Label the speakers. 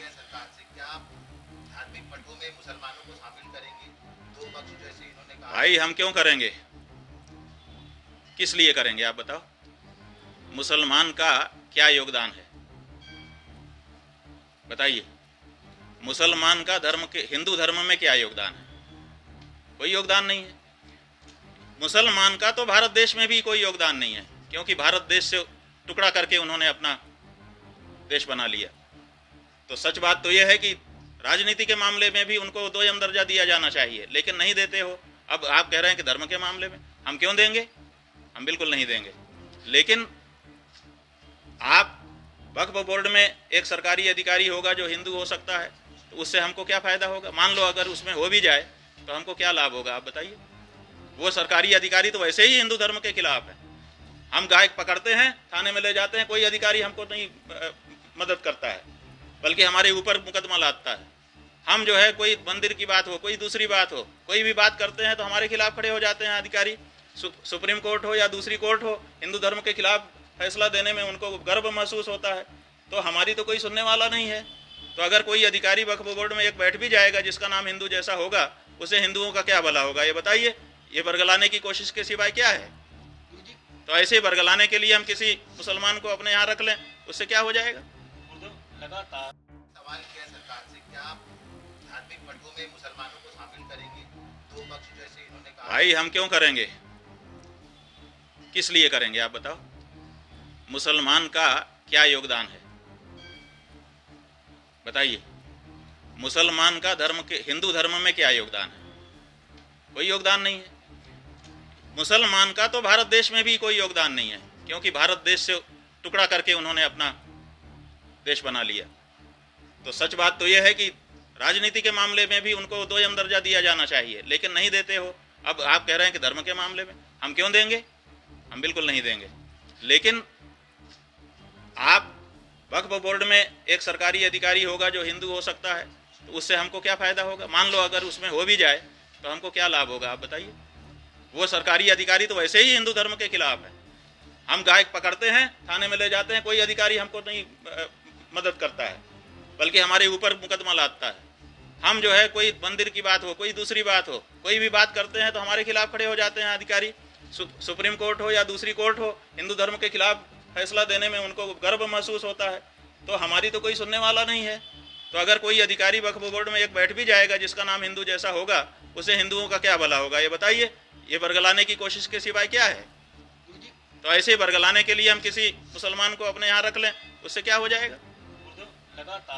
Speaker 1: है सरकार से, क्या आप धार्मिक मठों में मुसलमानों को शामिल करेंगे? दो पक्ष जैसे इन्होंने कहा।
Speaker 2: भाई हम क्यों करेंगे, किस लिए करेंगे आप बताओ। मुसलमान का क्या योगदान है बताइए। मुसलमान का धर्म के हिंदू धर्म में क्या योगदान है? कोई योगदान नहीं है। मुसलमान का तो भारत देश में भी कोई योगदान नहीं है, क्योंकि भारत देश से टुकड़ा करके उन्होंने अपना देश बना लिया। तो सच बात तो यह है कि राजनीति के मामले में भी उनको 2 दर्जा दिया जाना चाहिए, लेकिन नहीं देते हो। अब आप कह रहे हैं कि धर्म के मामले में हम क्यों देंगे, हम बिल्कुल नहीं देंगे। लेकिन आप वक्फ बोर्ड में एक सरकारी अधिकारी होगा जो हिंदू हो सकता है, तो उससे हमको क्या फ़ायदा होगा? मान लो अगर उसमें हो भी जाए तो हमको क्या लाभ होगा, आप बताइए। वो सरकारी अधिकारी तो वैसे ही हिंदू धर्म के खिलाफ है। हम गाय पकड़ते हैं, थाने में ले जाते हैं, कोई अधिकारी हमको नहीं मदद करता है, बल्कि हमारे ऊपर मुकदमा लादता है। हम जो है कोई मंदिर की बात हो, कोई दूसरी बात हो, कोई भी बात करते हैं तो हमारे खिलाफ खड़े हो जाते हैं अधिकारी। सुप्रीम कोर्ट हो या दूसरी कोर्ट हो, हिंदू धर्म के खिलाफ फैसला देने में उनको गर्व महसूस होता है, तो हमारी तो कोई सुनने वाला नहीं है। तो अगर कोई अधिकारी वक्फ बोर्ड में एक बैठ भी जाएगा जिसका नाम हिंदू जैसा होगा, उसे हिंदुओं का क्या भला होगा, ये बताइए। ये बरगलाने की कोशिश के सिवाय क्या है? तो ऐसे बरगलाने के लिए हम किसी मुसलमान को अपने यहाँ रख लें, उससे क्या हो जाएगा?
Speaker 1: लगातार सवाल किया है सरकार से, क्या आप धार्मिक मठों में मुसलमानों को शामिल करेंगे? दो पक्ष जैसे इन्होंने कहा।
Speaker 2: भाई हम क्यों करेंगे, किस लिए करेंगे आप बताओ। मुसलमान का क्या योगदान है बताइए। मुसलमान का धर्म के हिंदू धर्म में क्या योगदान है? कोई योगदान नहीं है। मुसलमान का तो भारत देश में भी कोई योगदान नहीं है, क्योंकि भारत देश से टुकड़ा करके उन्होंने अपना देश बना लिया। तो सच बात तो यह है कि राजनीति के मामले में भी उनको 2 दर्जा दिया जाना चाहिए, लेकिन नहीं देते हो। अब आप कह रहे हैं कि धर्म के मामले में हम क्यों देंगे, हम बिल्कुल नहीं देंगे। लेकिन आप वक्फ बोर्ड में एक सरकारी अधिकारी होगा जो हिंदू हो सकता है, तो उससे हमको क्या फ़ायदा होगा? मान लो अगर उसमें हो भी जाए तो हमको क्या लाभ होगा, आप बताइए। वो सरकारी अधिकारी तो वैसे ही हिंदू धर्म के खिलाफ है। हम गाय पकड़ते हैं, थाने में ले जाते हैं, कोई अधिकारी हमको नहीं मदद करता है, बल्कि हमारे ऊपर मुकदमा लादता है। हम जो है कोई मंदिर की बात हो, कोई दूसरी बात हो, कोई भी बात करते हैं तो हमारे खिलाफ खड़े हो जाते हैं अधिकारी। सुप्रीम कोर्ट हो या दूसरी कोर्ट हो, हिंदू धर्म के खिलाफ फैसला देने में उनको गर्व महसूस होता है, तो हमारी तो कोई सुनने वाला नहीं है। तो अगर कोई अधिकारी वक्फ बोर्ड में एक बैठ भी जाएगा जिसका नाम हिंदू जैसा होगा, उसे हिंदुओं का क्या भला होगा, ये बताइए। ये बरगलाने की कोशिश के सिवाय क्या है? तो ऐसे बरगलाने के लिए हम किसी मुसलमान को अपने यहाँ रख लें, उससे क्या हो जाएगा?
Speaker 3: लगातार